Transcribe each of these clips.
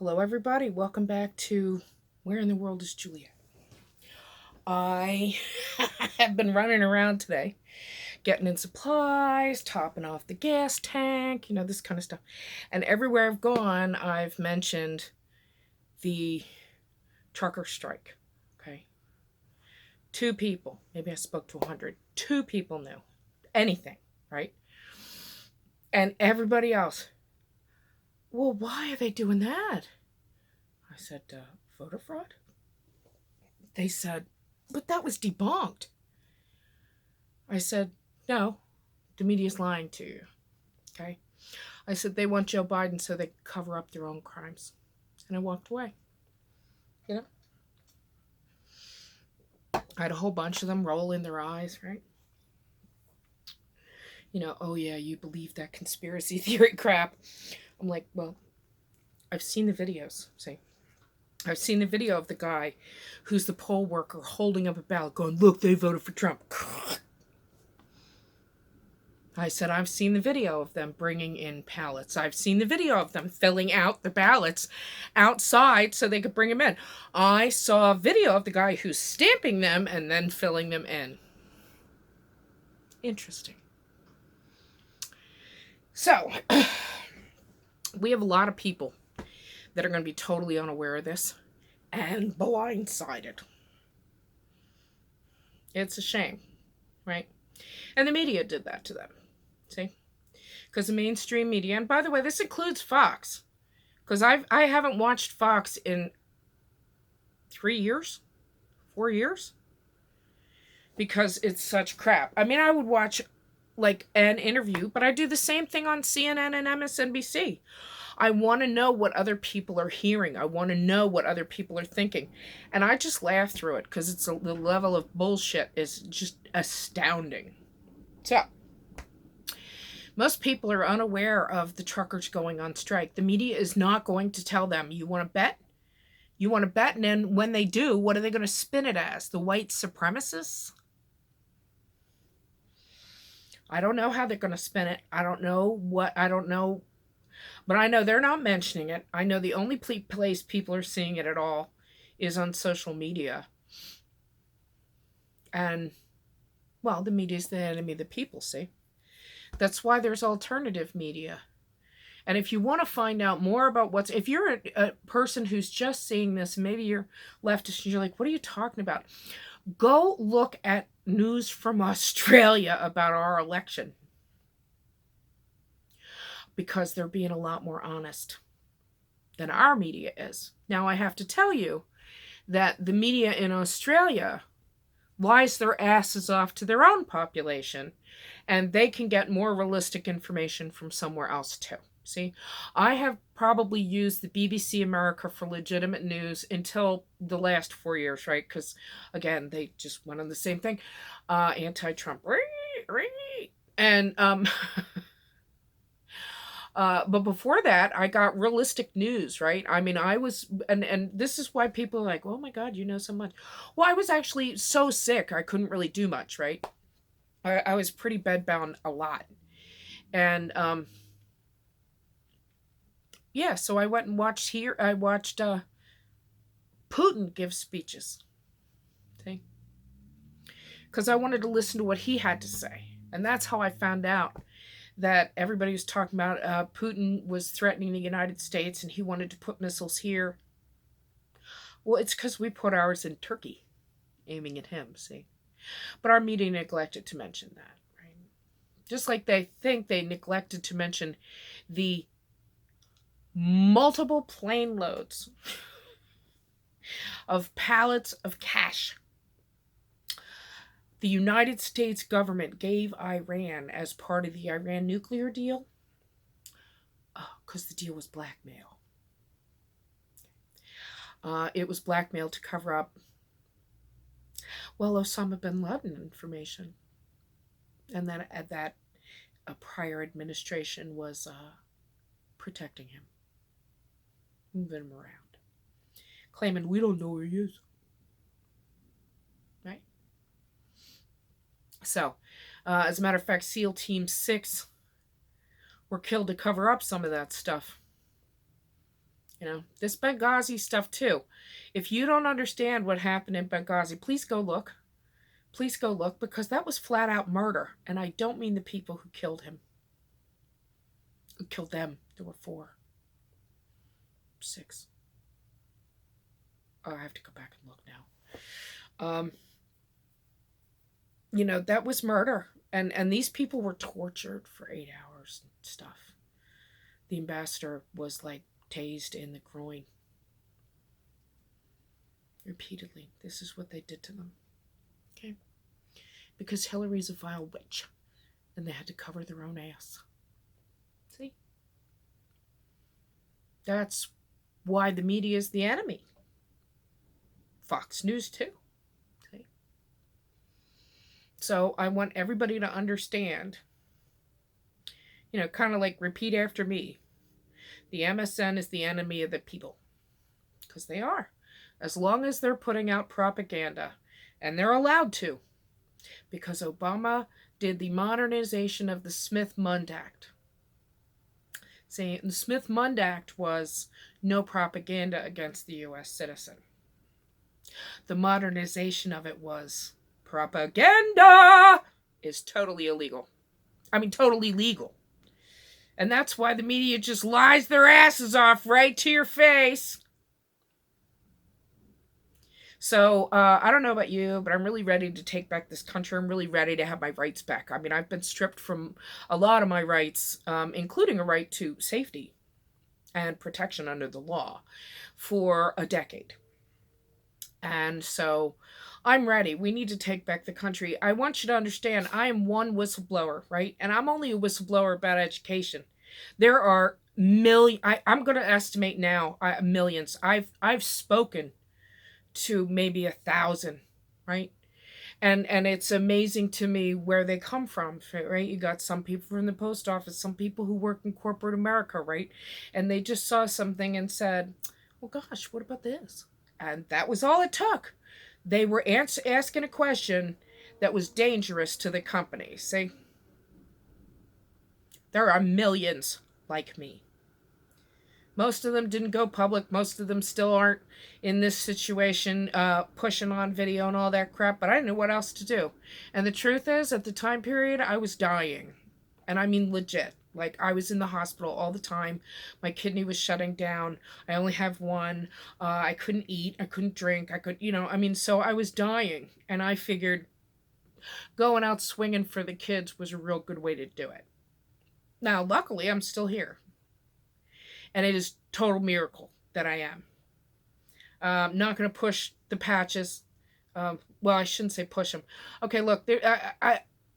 Hello, everybody. Welcome back to Where in the World is Juliet? I have been running around today, getting in supplies, topping off the gas tank, this kind of stuff. And everywhere I've gone, I've mentioned the trucker strike. Okay. Two people, maybe I spoke to 100, two people knew anything, right? And everybody else, well, why are they doing that? I said, voter fraud? They said, but that was debunked. I said, no, the media's lying to you. Okay. I said, they want Joe Biden so they can cover up their own crimes. And I walked away. I had a whole bunch of them rolling their eyes, right? Oh yeah, you believe that conspiracy theory crap. I'm like, well, I've seen the videos. See, I've seen the video of the guy who's the poll worker holding up a ballot going, look, they voted for Trump. I said, I've seen the video of them bringing in ballots. I've seen the video of them filling out the ballots outside so they could bring them in. I saw a video of the guy who's stamping them and then filling them in. Interesting. So, we have a lot of people that are going to be totally unaware of this and blindsided. It's a shame, right? And the media did that to them. See? Because the mainstream media, and by the way, this includes Fox, because I haven't watched Fox in 3 years, 4 years, because it's such crap. I mean, I would watch like an interview, but I do the same thing on CNN and MSNBC. I want to know what other people are hearing. I want to know what other people are thinking. And I just laugh through it because the level of bullshit is just astounding. So, most people are unaware of the truckers going on strike. The media is not going to tell them, you want to bet? You want to bet? And then when they do, what are they going to spin it as? The white supremacists? I don't know how they're going to spin it. I don't know. But I know they're not mentioning it. I know the only place people are seeing it at all is on social media. And, well, the media is the enemy of the people, see? That's why there's alternative media. And if you want to find out more about if you're a person who's just seeing this, maybe you're leftist and you're like, what are you talking about? Go look at news from Australia about our election. Because they're being a lot more honest than our media is. Now, I have to tell you that the media in Australia lies their asses off to their own population, and they can get more realistic information from somewhere else too. See, I have probably used the BBC America for legitimate news until the last 4 years, right? Because, again, they just went on the same thing. Anti-Trump. And, but before that, I got realistic news, right? I mean, and this is why people are like, oh my God, you know so much. Well, I was actually so sick, I couldn't really do much, right? I was pretty bedbound a lot. And, yeah, so I went and watched Putin give speeches. See? Because I wanted to listen to what he had to say. And that's how I found out that everybody was talking about Putin was threatening the United States and he wanted to put missiles here. Well, it's because we put ours in Turkey, aiming at him, see? But our media neglected to mention that, right? Just like they think they neglected to mention the multiple plane loads of pallets of cash the United States government gave Iran as part of the Iran nuclear deal. Because the deal was blackmail. It was blackmail to cover up, well, Osama bin Laden information. And that a prior administration was protecting him, moving him around, claiming we don't know where he is. Right? So, as a matter of fact, SEAL Team 6 were killed to cover up some of that stuff. You know, this Benghazi stuff too. If you don't understand what happened in Benghazi, please go look. Please go look, because that was flat out murder. And I don't mean the people who killed him, who killed them. There were 4, 6. Oh, I have to go back and look now. You know, that was murder. And these people were tortured for 8 hours and stuff. The ambassador was like tased in the groin repeatedly. This is what they did to them. Okay? Because Hillary's a vile witch, and they had to cover their own ass. See? That's why the media is the enemy. Fox News too. See? So I want everybody to understand, you know, kind of like repeat after me. The MSN is the enemy of the people. Because they are. As long as they're putting out propaganda. And they're allowed to. Because Obama did the modernization of the Smith-Mundt Act. See, the Smith-Mundt Act was no propaganda against the U.S. citizen. The modernization of it was propaganda is totally illegal. I mean, totally legal. And that's why the media just lies their asses off right to your face. So, I don't know about you, but I'm really ready to take back this country. I'm really ready to have my rights back. I mean, I've been stripped from a lot of my rights, including a right to safety and protection under the law for a decade. And so I'm ready. We need to take back the country. I want you to understand, I am one whistleblower, right? And I'm only a whistleblower about education. There are I'm going to estimate now millions. I've spoken to maybe 1,000, right? And it's amazing to me where they come from, right? You got some people from the post office, some people who work in corporate America, right? And they just saw something and said, well, gosh, what about this? And that was all it took. They were asking a question that was dangerous to the company. See, there are millions like me. Most of them didn't go public. Most of them still aren't in this situation, pushing on video and all that crap. But I didn't know what else to do. And the truth is, at the time period, I was dying. And I mean legit. Like, I was in the hospital all the time. My kidney was shutting down. I only have one. I couldn't eat. I couldn't drink. So I was dying. And I figured going out swinging for the kids was a real good way to do it. Now, luckily, I'm still here. And it is a total miracle that I am. Not going to push the patches. Well, I shouldn't say push them. Okay, look,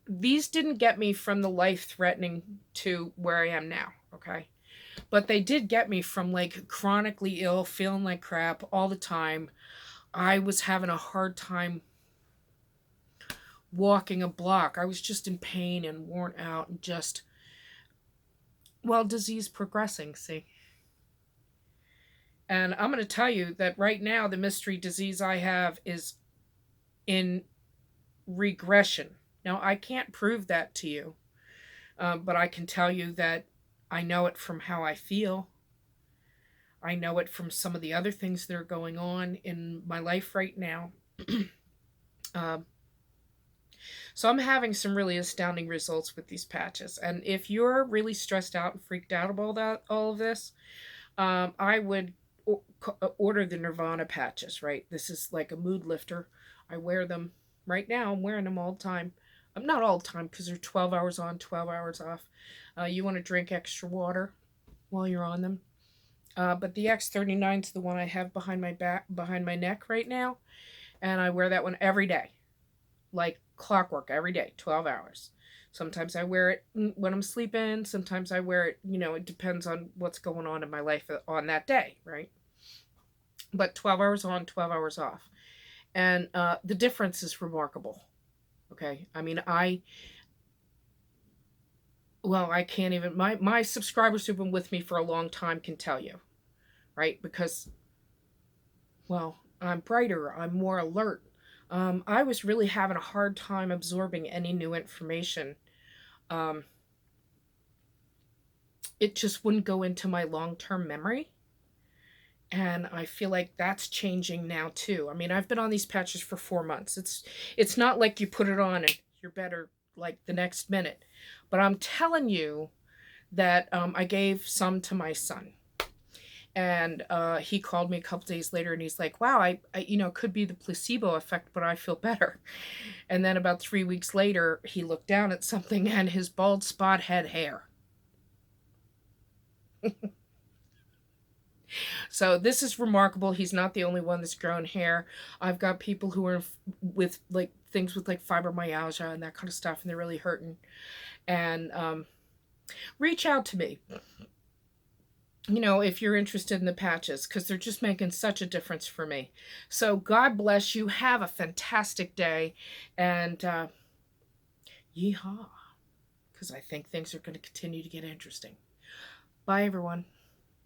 these didn't get me from the life-threatening to where I am now, okay? But they did get me from, like, chronically ill, feeling like crap all the time. I was having a hard time walking a block. I was just in pain and worn out and just, well, disease progressing, see? And I'm going to tell you that right now, the mystery disease I have is in regression. Now, I can't prove that to you, but I can tell you that I know it from how I feel. I know it from some of the other things that are going on in my life right now. So I'm having some really astounding results with these patches. And if you're really stressed out and freaked out about all of this, I would order the Nirvana patches, right? This is like a mood lifter. I wear them right now. I'm wearing them all the time. Not all the time, because they're 12 hours on, 12 hours off. You want to drink extra water while you're on them. But the X39 is the one I have behind my neck right now. And I wear that one every day. Like clockwork, every day, 12 hours. Sometimes I wear it when I'm sleeping. Sometimes I wear it, it depends on what's going on in my life on that day, right? But 12 hours on, 12 hours off. And the difference is remarkable. Okay? I mean, I can't even, my subscribers who've been with me for a long time can tell you, right? Because, well, I'm brighter, I'm more alert. I was really having a hard time absorbing any new information. It just wouldn't go into my long-term memory. And I feel like that's changing now too. I mean, I've been on these patches for 4 months. It's not like you put it on and you're better like the next minute. But I'm telling you that I gave some to my son. And he called me a couple days later and he's like, wow, it could be the placebo effect, but I feel better. And then about 3 weeks later, he looked down at something and his bald spot had hair. So this is remarkable. He's not the only one that's grown hair. I've got people who are with like things with like fibromyalgia and that kind of stuff, and they're really hurting. And reach out to me. If you're interested in the patches, because they're just making such a difference for me. So God bless you. Have a fantastic day, and yeehaw, because I think things are going to continue to get interesting. Bye, everyone.